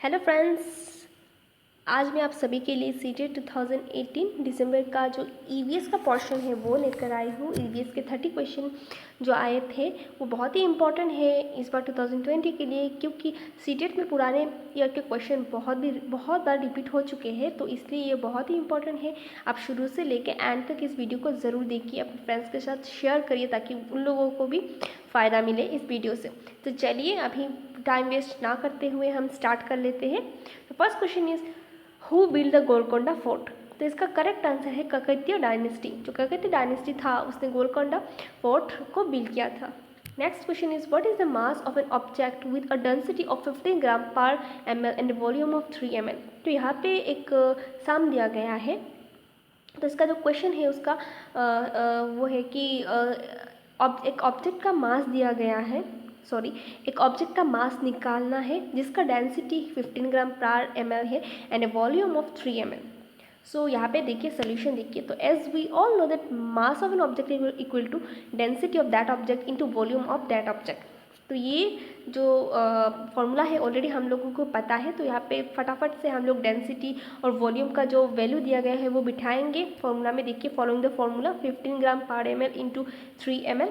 Hello friends, आज मैं आप सभी के लिए सीटेट 2018 दिसंबर का जो ईवीएस का पोर्शन है वो लेकर आई हूँ। ईवीएस के 30 क्वेश्चन जो आए थे वो बहुत ही इंपॉर्टेंट है इस बार 2020 के लिए, क्योंकि सीटेट में पुराने ईयर के क्वेश्चन बहुत बार रिपीट हो चुके हैं, तो इसलिए ये बहुत ही इंपॉर्टेंट है। आप शुरू से लेकर एंड तक इस वीडियो को ज़रूर देखिए, अपने फ्रेंड्स के साथ शेयर करिए ताकि उन लोगों को भी फ़ायदा मिले इस वीडियो से। तो चलिए अभी टाइम वेस्ट ना करते हुए हम स्टार्ट कर लेते हैं। तो first question is who build the Golconda fort. तो इसका करेक्ट आंसर है काकतीय डायनेस्टी। जो काकतीय डायनेस्टी था उसने गोलकोंडा फोर्ट को बिल्ड किया था। Next question is what is the mass of an object with a density of 15 ग्राम पर ml and volume of 3 ml। तो यहाँ पे एक सम दिया गया है। तो इसका जो क्वेश्चन है उसका वो है कि एक ऑब्जेक्ट का मास दिया गया है, एक ऑब्जेक्ट का मास निकालना है जिसका डेंसिटी 15 ग्राम पर ml है and a volume of 3 ml। So यहाँ पे देखिए सोल्यूशन देखिए। तो as we all know that mass of an object equal to density of that object into volume of that object. तो ये जो फॉर्मूला है ऑलरेडी हम लोगों को पता है। तो यहाँ पे फटाफट से हम लोग डेंसिटी और वॉल्यूम का जो वैल्यू दिया गया है वो बिठाएंगे फॉर्मूला में। देखिए फॉलोइंग द फॉर्मूला 15 ग्राम पर ml इंटू 3 ml।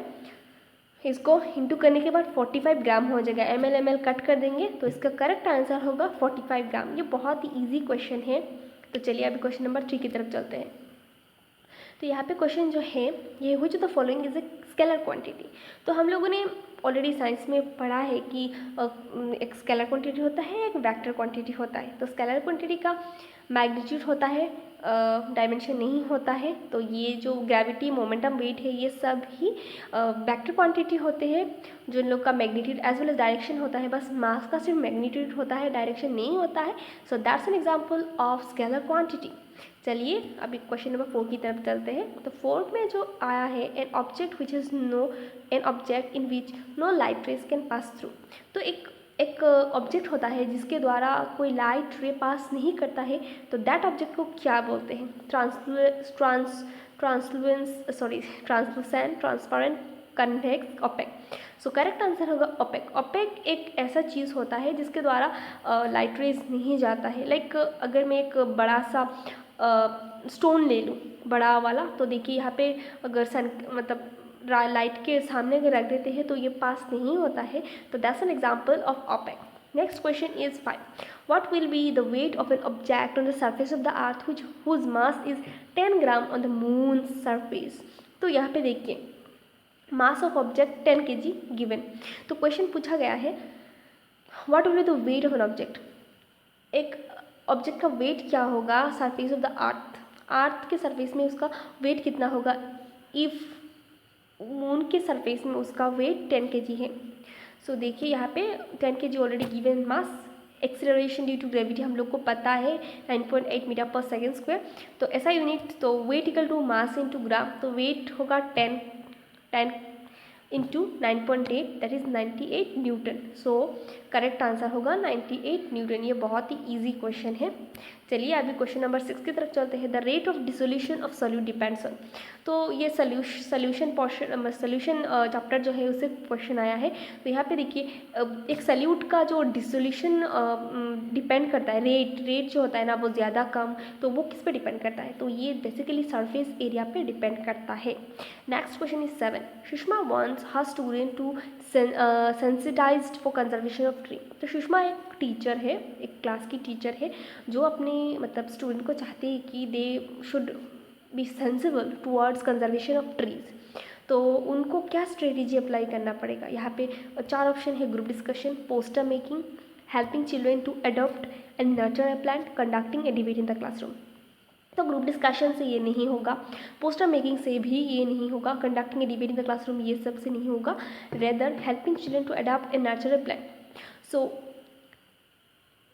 इसको इंटू करने के बाद 45 ग्राम हो जाएगा। ml कट कर देंगे तो इसका करेक्ट आंसर होगा 45 ग्राम। ये बहुत ही ईजी क्वेश्चन है। तो चलिए अभी क्वेश्चन नंबर 3 की तरफ चलते हैं। तो यहाँ पे क्वेश्चन जो है ये हुई the following is a scalar quantity. तो हम लोगों ने ऑलरेडी साइंस में पढ़ा है कि एक स्केलर क्वांटिटी होता है, एक वेक्टर क्वांटिटी होता है। तो स्केलर क्वांटिटी का मैग्नीट्यूड होता है, डायमेंशन नहीं होता है। तो ये जो ग्रेविटी, मोमेंटम, वेट है ये सब ही वेक्टर क्वांटिटी होते हैं, जो इन लोग का magnitude as well as direction होता है। बस मास का सिर्फ मैग्नीट्यूड होता है, डायरेक्शन नहीं होता है। So that's an example of scalar quantity. चलिए अभी क्वेश्चन नंबर 4 की तरफ चलते हैं। तो 4 में जो आया है an object which is an object in which no light rays can pass through. तो एक ऑब्जेक्ट होता है जिसके द्वारा कोई लाइट रे पास नहीं करता है, तो दैट ऑब्जेक्ट को क्या बोलते हैं? Translucent, transparent, convex, opaque. So correct answer होगा ओपेक। ओपेक एक ऐसा चीज़ होता है जिसके द्वारा लाइट रेज नहीं जाता है। लाइक अगर मैं एक बड़ा सा स्टोन ले लूँ, बड़ा वाला, तो देखिए यहाँ पे अगर सन मतलब लाइट के सामने अगर रख देते हैं तो ये पास नहीं होता है। तो that's an example of opaque. Next question is 5. What will be the weight of an object on the surface of the earth whose mass is 10 gram on the moon's surface? तो यहाँ पे देखिए mass of object 10 kg given. तो question पूछा गया है what will be the weight of an object. एक object का वेट क्या होगा सरफेस ऑफ द अर्थ के सरफेस में उसका वेट कितना होगा। इफ़ मून के सरफेस में उसका वेट 10 kg है। सो देखिए यहाँ पे 10 kg already given mass. Acceleration due to gravity हम लोग को पता है 9.8 मीटर पर सेकेंड स्क्वायर। तो ऐसा यूनिट, तो weight equal to mass into gram. तो वेट होगा 10 into 9.8 that is 98 newton. So correct answer होगा 98 न्यूटन। ये बहुत ही ईजी क्वेश्चन है। चलिए अभी क्वेश्चन नंबर 6 की तरफ चलते हैं। The rate of dissolution of solute depends on. तो ये सोल्यूशन चैप्टर जो है उससे क्वेश्चन आया है। तो यहाँ पे देखिए एक सल्यूट का जो डिसोल्यूशन डिपेंड करता है, रेट जो होता है ना वो ज़्यादा कम, तो वो किस पे डिपेंड करता है? तो ये बेसिकली सरफेस एरिया पे डिपेंड करता है। Next question is 7. Sushma wants her student to sensitized for conservation of tree. तो सुषमा एक टीचर है, एक क्लास की टीचर है जो अपने मतलब स्टूडेंट को चाहते हैं कि they should be sensible towards conservation of trees. तो उनको क्या स्ट्रेटेजी अप्लाई करना पड़ेगा? यहाँ पे 4 ऑप्शन है: group discussion, poster making, helping children to adopt and nurture a plant, conducting a debate in the classroom. तो ग्रुप डिस्कशन से ये नहीं होगा, पोस्टर मेकिंग से भी ये नहीं होगा, conducting a debate in the classroom ये सब से नहीं होगा। Rather helping children to adopt and nurture a plant. So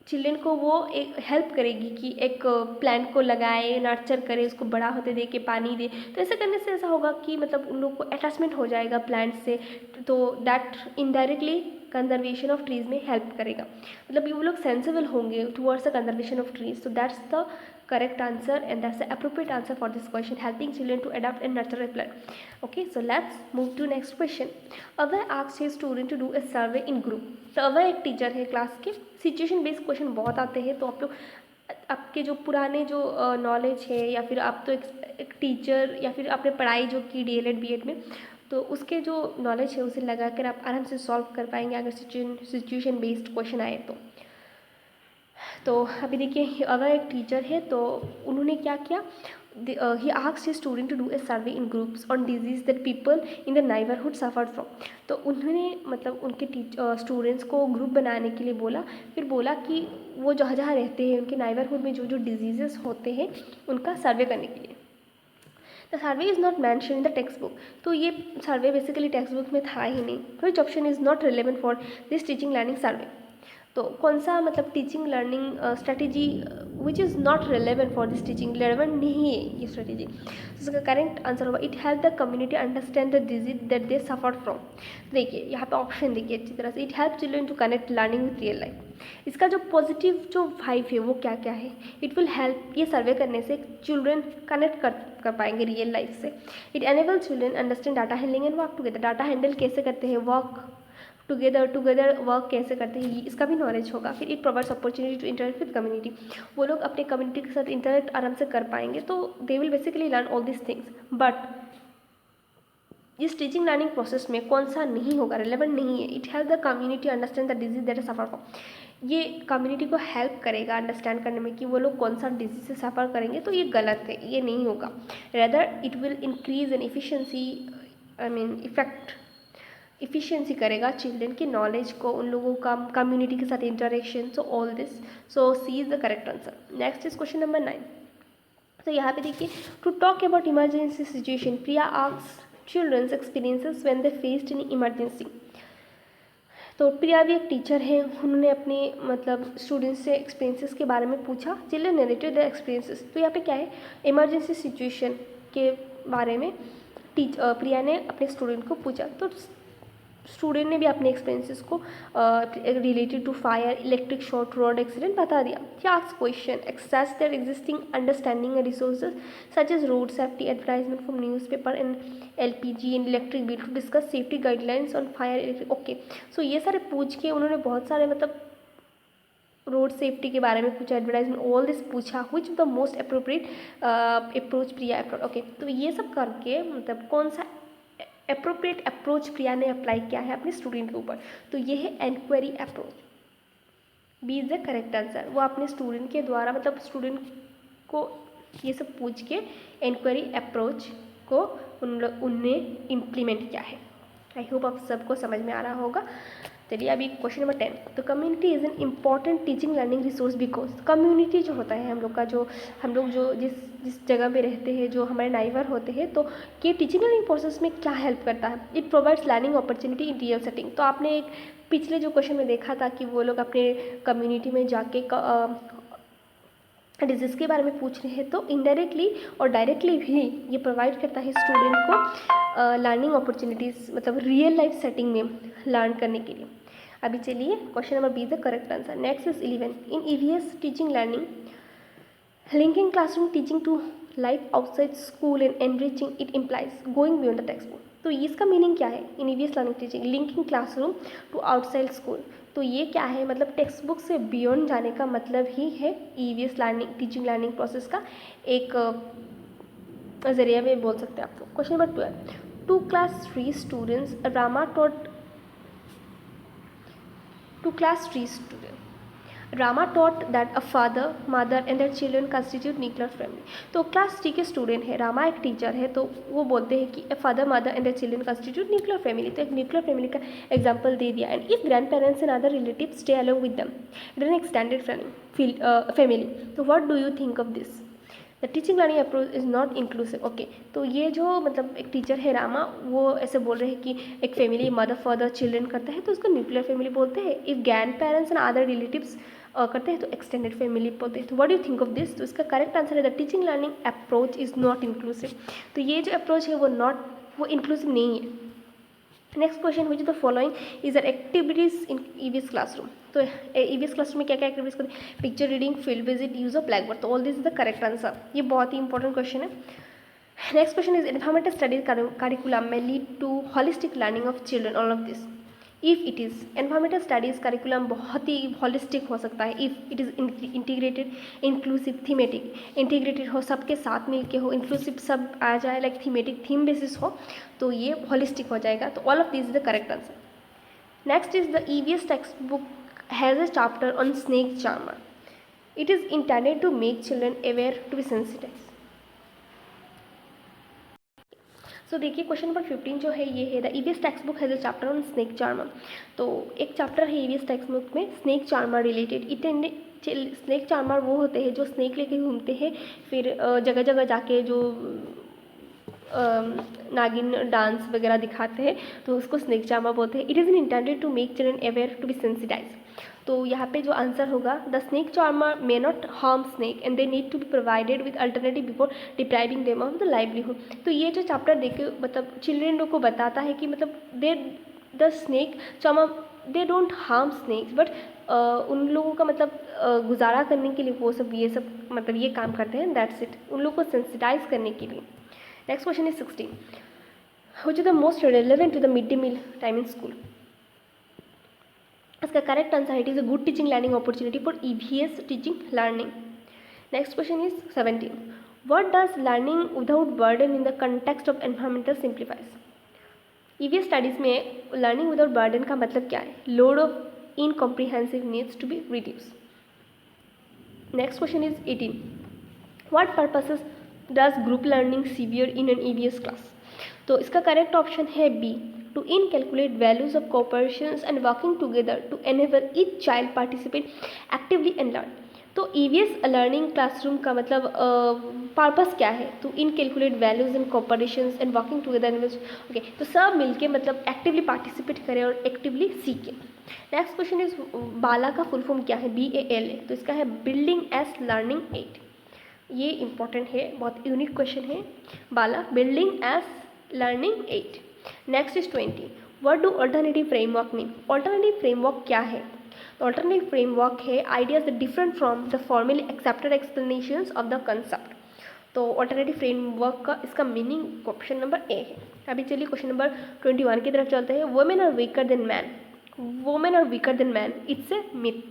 children को वो एक हेल्प करेगी कि एक प्लांट को लगाए, नर्चर करे, उसको बड़ा होते दे के पानी दे। तो ऐसा करने से ऐसा होगा कि मतलब उन लोग को अटैचमेंट हो जाएगा प्लांट से, तो that indirectly conservation of trees में हेल्प करेगा। मतलब ये वो लोग सेंसिबल होंगे towards the conservation of trees. तो that's the correct answer and that's the appropriate answer for this question, helping children to adapt and nurture a plan. Okay, so let's move to next question. Abhay asked his student to do a survey in group. तो अभय एक teacher है class के, situation based question बहुत आते हैं, तो आप लोग आपके जो पुराने जो नॉलेज है या फिर आप तो एक टीचर या फिर आपने पढ़ाई जो की DL.Ed B.Ed में, तो उसके जो नॉलेज है उसे लगाकर आप आराम से सॉल्व कर पाएंगे अगर सिचुएशन बेस्ड क्वेश्चन आए तो अभी देखिए अगर एक टीचर है तो उन्होंने क्या किया, he asked his student to do a survey in groups on disease that people in the neighborhood suffered from. तो उन्होंने मतलब उनके स्टूडेंट्स को ग्रुप बनाने के लिए बोला, फिर बोला कि वो जहाँ जहाँ रहते हैं उनके नाइबरहुड में जो जो डिजीज़ेस होते हैं उनका सर्वे करने के लिए. The survey is not mention in the text book. तो ये सर्वे बेसिकली टेक्स्ट बुक में था ही नहीं. Which option is not relevant for this teaching learning survey. तो कौन सा मतलब teaching learning strategy which is not relevant for this teaching, relevant नहीं है ये स्ट्रेटेजी. इसका करेक्ट आंसर होगा it help the community understand the disease that they suffer from. देखिए यहाँ पे ऑप्शन देखिए अच्छी तरह से, it help children to connect learning with real life. इसका जो पॉजिटिव जो वाइब है वो क्या क्या है, इट विल हेल्प, ये सर्वे करने से चिल्ड्रन कनेक्ट कर पाएंगे रियल लाइफ से. It enable children understand data handling and work together. Data handle कैसे करते हैं, वर्क टुगेदर वर्क कैसे करते हैं, इसका भी नॉलेज होगा. फिर it provides opportunity to interact with community. वो लोग अपने कम्युनिटी के साथ इंटरेक्ट आराम से कर पाएंगे, तो they will basically learn all this things. But इस टीचिंग लर्निंग प्रोसेस में कौन सा नहीं होगा, रिलेवेंट नहीं है. It help the community understand the disease that suffer from. ये कम्युनिटी को हेल्प करेगा अंडरस्टैंड करने में कि वो लोग कौन सा डिजीज से सफ़र करेंगे, तो ये गलत है, ये नहीं होगा. Rather it will increase an efficiency, efficiency करेगा चिल्ड्रन की नॉलेज को, उन लोगों का कम्युनिटी के साथ interaction. So all this, so C is the correct answer. Next is question number 9. तो यहाँ पे देखिए, to talk about emergency situation Priya asks childrens experiences when they faced in emergency. तो प्रिया भी एक टीचर है, उन्होंने अपने मतलब स्टूडेंट्स से एक्सपीरियंसेस के बारे में पूछा. Children narrated their experiences. तो यहाँ पे क्या है, इमरजेंसी सिचुएशन के बारे में प्रिया ने अपने स्टूडेंट को पूछा. तो स्टूडेंट ने भी अपने एक्सपीरियंसेस को related to fire, electric short, road accident बता दिया. क्या question access their existing understanding and resources such as road safety, advertisement from newspaper and LPG and electric bill to discuss safety guidelines on fire electric. Okay, so ये सारे पूछ के उन्होंने बहुत सारे मतलब रोड सेफ्टी के बारे में पूछा, एडवर्टाइजमेंट, ऑल दिस पूछा. Which the most appropriate approach Priya approach. Okay, तो ये सब करके मतलब कौन सा अप्रोप्रिएट अप्रोच प्रिया ने अप्लाई किया है अपने स्टूडेंट के ऊपर, तो ये है enquiry approach. B is the correct answer. वो अपने स्टूडेंट के द्वारा मतलब स्टूडेंट को ये सब पूछ के एनक्वायरी अप्रोच को उनने इम्प्लीमेंट किया है. आई होप आप सबको समझ में आ रहा होगा. चलिए अभी क्वेश्चन नंबर 10. तो community is an important teaching learning resource because. Community जो होता है हम लोग जो जिस जगह पे रहते हैं, जो हमारे नाइबर होते हैं, तो ये टीचिंग लर्निंग प्रोसेस में क्या हेल्प करता है, it provides learning opportunity in real setting. तो आपने एक पिछले जो क्वेश्चन में देखा था कि वो लोग अपने कम्युनिटी में जाके डिजीज़ के बारे में पूछ रहे हैं, तो इनडायरेक्टली और डायरेक्टली भी ये प्रोवाइड करता है स्टूडेंट को लर्निंग अपॉर्चुनिटीज़, मतलब रियल लाइफ सेटिंग में लर्न करने के लिए. अभी चलिए question number B is the correct answer. Next is 11. In EVS teaching learning linking classroom teaching to life outside school and enriching it implies going beyond the text book. तो इसका मीनिंग क्या है, in EVS learning teaching linking classroom to outside school. तो ये क्या है, मतलब टेक्स्ट बुक से बियॉन्ड जाने का मतलब ही है EVS learning teaching learning process का एक जरिया में बोल सकते हैं आप लोग. Question number 12. To class 3 students Rama taught to class 3 student. Rama taught that a father, mother and their children constitute nuclear family. तो क्लास 3 के स्टूडेंट है, रामा एक टीचर है, तो वो बोलते हैं कि a father, mother and their children constitute nuclear family. तो एक न्यूक्लियर फैमिली का एग्जाम्पल दे दिया. And if grand parents and other relative stay along with them it an extended family. तो what do you think of this. The teaching learning approach is not inclusive. Okay, तो ये जो मतलब एक teacher है रामा, वो ऐसे बोल रहे हैं कि एक फैमिली मदर फादर चिल्ड्रन करता है तो उसको न्यूक्लियर फैमिली बोलते हैं. If grand parents and other relatives करते हैं तो एक्सटेंडेड फैमिली बोलते हैं. तो what do you think of this. तो इसका करेक्ट आंसर है the teaching learning approach is not inclusive. तो ये जो अप्रोच है वो इंक्लूसिव नहीं है. Next question, which the following is are activities in EVS classroom. तो ईवीएस क्लासरूम में क्या क्या एक्टिविटीज करते हैं? Picture reading, field visit, use of blackboard. तो all this is the correct answer. ये बहुत ही इंपॉर्टेंट क्वेश्चन है। Next question is environmental studies curriculum में lead to holistic learning of children, all of this. If it is, environmental studies curriculum बहुत ही holistic हो सकता है if it is integrated, inclusive, thematic. Integrated हो, सबके साथ मिल के हो, इंक्लूसिव सब आ जाए, लाइक थीमेटिक, थीम बेसिस हो, तो ये हॉलिस्टिक हो जाएगा। तो all of this is the correct answer. Next is the EVS textbook has a chapter on snake charmer. It is intended to make children aware to be sensitize. So देखिए question number 15 जो है ये है the EVS textbook has a chapter on snake charmer. तो एक chapter है EVS textbook में snake charmer related. Snake charmer वो होते हैं जो स्नेक लेके घूमते हैं, फिर जगह जगह जाके जो नागिन डांस वगैरह दिखाते हैं, तो उसको स्नेक चार्मर बोलते हैं। It is intended to make children aware to be sensitize. तो यहाँ पे जो आंसर होगा, the snake charmer may not harm snake and they need to be provided with alternative before depriving them of the livelihood. तो ये जो chapter देखे मतलब चिल्ड्रेन लोग को बताता है कि मतलब the snake charmer they don't harm snakes, but उन लोगों का मतलब गुजारा करने के लिए वो सब ये सब मतलब ये काम करते हैं, दैट्स इट, उन लोगों को सेंसिटाइज करने के लिए। Next question is 16, which is the most relevant to the mid day meal time in school. इसका करेक्ट आंसर है it is a good teaching learning opportunity for EVS teaching learning. Next question is 17, what does learning without burden in the context of environmental simplifies. EVS studies में learning without burden का मतलब क्या है? Load of incomprehensive needs to be reduce. Next question is 18, what purposes does group learning severe in an EVS class. तो इसका correct option है B, to inculcate values of cooperation and working together to enable each child participate actively and learn। तो EVS learning classroom का मतलब purpose क्या है? To inculcate values and cooperation and working together. Okay, तो सब मिलके मतलब एक्टिवली पार्टिसिपेट करें और एक्टिवली सीखें। नेक्स्ट क्वेश्चन इज बाला का फुल फॉर्म क्या है? BALA। तो इसका है बिल्डिंग एस लर्निंग एड। ये इंपॉर्टेंट है, बहुत यूनिक क्वेश्चन है। BALA building as learning aid. Next is 20, what do alternative framework mean. Alternative framework क्या है? तो अल्टरनेटिव फ्रेमवर्क है ideas that different from the formally accepted explanations of the concept. तो alternative framework का इसका meaning option number A है। अभी चलिए क्वेश्चन नंबर 21 की तरफ चलते हैं। Women are weaker than man. Women are weaker than man, it's a myth,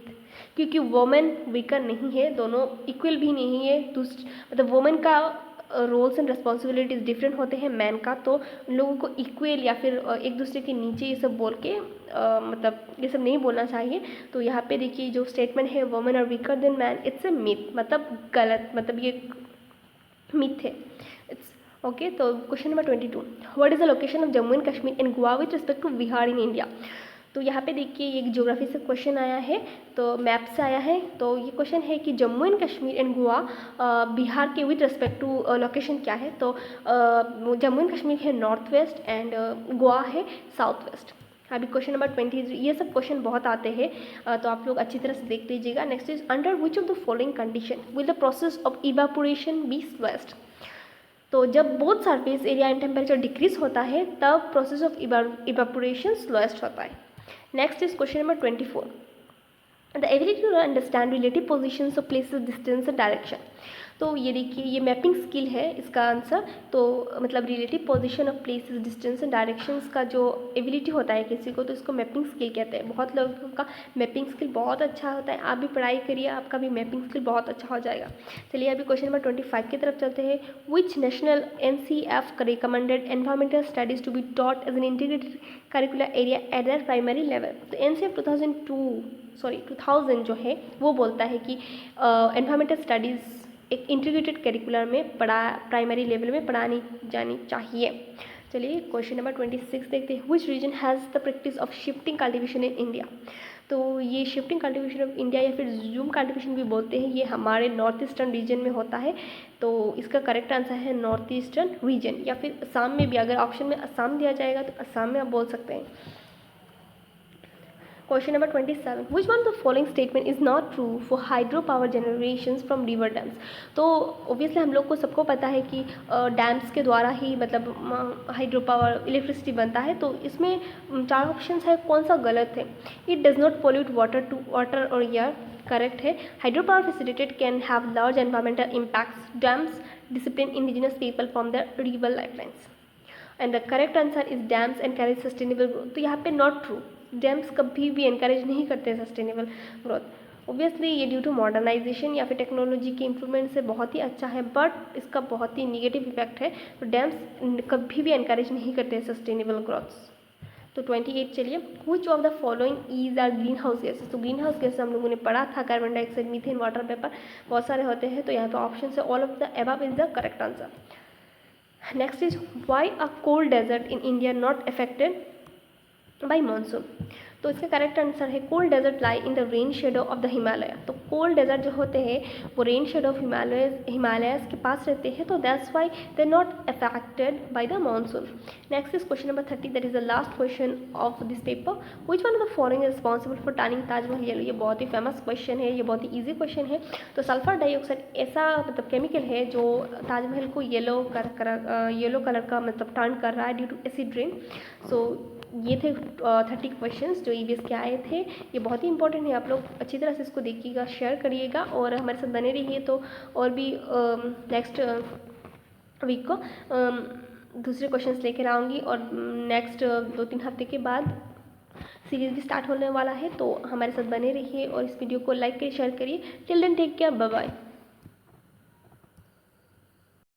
क्योंकि वुमेन वीकर नहीं है, दोनों इक्वल भी नहीं है। मतलब वुमेन का रोल्स एंड रिस्पॉन्सिबिलिटीज़ डिफरेंट होते हैं मैन का, तो उन लोगों को इक्वल या फिर एक दूसरे के नीचे ये सब बोल के मतलब ये सब नहीं बोलना चाहिए। तो यहाँ पे देखिए जो स्टेटमेंट है women are weaker than man, it's a myth, मतलब गलत, मतलब ये मिथ है। It's okay. तो question number 22, what is the location of Jammu and Kashmir and Goa with respect to Bihar in India. तो यहाँ पे देखिए एक ज्योग्राफी से क्वेश्चन आया है, तो मैप से आया है। तो ये क्वेश्चन है कि जम्मू एंड कश्मीर एंड गोवा बिहार के विथ रिस्पेक्ट टू लोकेशन क्या है। तो जम्मू एंड कश्मीर है नॉर्थ वेस्ट एंड गोवा है साउथ वेस्ट। अभी क्वेश्चन नंबर 20, ये सब क्वेश्चन बहुत आते हैं, तो आप लोग अच्छी तरह से देख लीजिएगा। Next is under which of the following condition will the process of evaporation be slowest. तो जब both surface area and temperature decrease होता है तब प्रोसेस ऑफ इवापोरेशन स्लोएस्ट होता है। Next is question number 24, the ability to understand relative positions of places, distance and direction. तो ये देखिए ये मैपिंग स्किल है इसका आंसर। तो मतलब relative position of places, distance and directions का जो एबिलिटी होता है किसी को, तो इसको मैपिंग स्किल कहते हैं। बहुत लोगों का मैपिंग स्किल बहुत अच्छा होता है, आप भी पढ़ाई करिए, आपका भी मैपिंग स्किल बहुत अच्छा हो जाएगा। चलिए अभी क्वेश्चन नंबर 25 की तरफ चलते हैं। Which national NCF recommended environmental studies to be taught as an integrated curricular area at the primary level. तो NCF 2000 जो है वो बोलता है कि एनवायरमेंटल स्टडीज़ एक इंटीग्रेटेड करिकुलर में प्राइमरी लेवल में पढ़ानी जानी चाहिए। चलिए क्वेश्चन नंबर 26 देखते हैं। Which region has the practice of shifting cultivation in India. तो ये शिफ्टिंग कल्टिवेशन ऑफ इंडिया या फिर जूम कल्टिवेशन भी बोलते हैं, ये हमारे नॉर्थ ईस्टर्न रीजन में होता है। तो इसका करेक्ट आंसर है नॉर्थ ईस्टर्न रीजन, या फिर असम में भी, अगर ऑप्शन में असम दिया जाएगा तो असम में आप बोल सकते हैं। Question number 27. Which one of the following statement is not true for hydropower generations from river dams? तो obviously हम लोग को सबको पता है कि डैम्स के द्वारा ही मतलब हाइड्रो पावर इलेक्ट्रिसिटी बनता है, तो इसमें चार ऑप्शंस है, कौन सा गलत है? It does not pollute water और एयर, करेक्ट है. Hydro power facilitate can have large environmental impacts. Dams discipline indigenous people from the river lifelines. And the correct answer is dams encourage sustainable growth. तो यहाँ पे not true, dams कभी भी encourage नहीं करते sustainable growth. Obviously ये due to modernisation या फिर टेक्नोलॉजी के इम्प्रूवमेंट से बहुत ही अच्छा है, बट इसका बहुत ही निगेटिव इफेक्ट है. तो डैम्स कभी भी एनकरेज नहीं करते सस्टेनेबल ग्रोथ्स. तो 28 चलिए. Which of the following is are green house gases. तो ग्रीन हाउस गैसेस हम लोगों ने पढ़ा था, carbon dioxide, methane, water vapour, बहुत सारे होते हैं. तो यहाँ पे ऑप्शन है all of the above is the correct answer. Next is why a cold desert in India not affected by monsoon. तो इसका करेक्ट आंसर है cold desert lie in the rain shadow of the Himalaya. तो cold desert जो होते हैं वो rain shadow of Himalayas के पास रहते हैं, तो that's why they are not affected by the monsoon. Next is question number 30, that is the last question of this paper. Which one of the following is responsible for turning Taj Mahal yellow. ये बहुत ही famous question है, ये बहुत ही easy question है. तो sulphur dioxide ऐसा मतलब chemical है जो ताजमहल को येलो कलर का मतलब टर्न कर रहा है ड्यू टू एसिड रेन. सो ये थे 30 क्वेश्चंस जो ईवीएस के आए थे. ये बहुत ही इंपॉर्टेंट है, आप लोग अच्छी तरह से इसको देखिएगा, शेयर करिएगा और हमारे साथ बने रहिए. तो और भी नेक्स्ट वीक को दूसरे क्वेश्चंस लेकर आऊँगी और नेक्स्ट 2-3 हफ्ते के बाद सीरीज़ भी स्टार्ट होने वाला है. तो हमारे साथ बने रहिए और इस वीडियो को लाइक करिए, शेयर करिए. Till then take care, bye bye.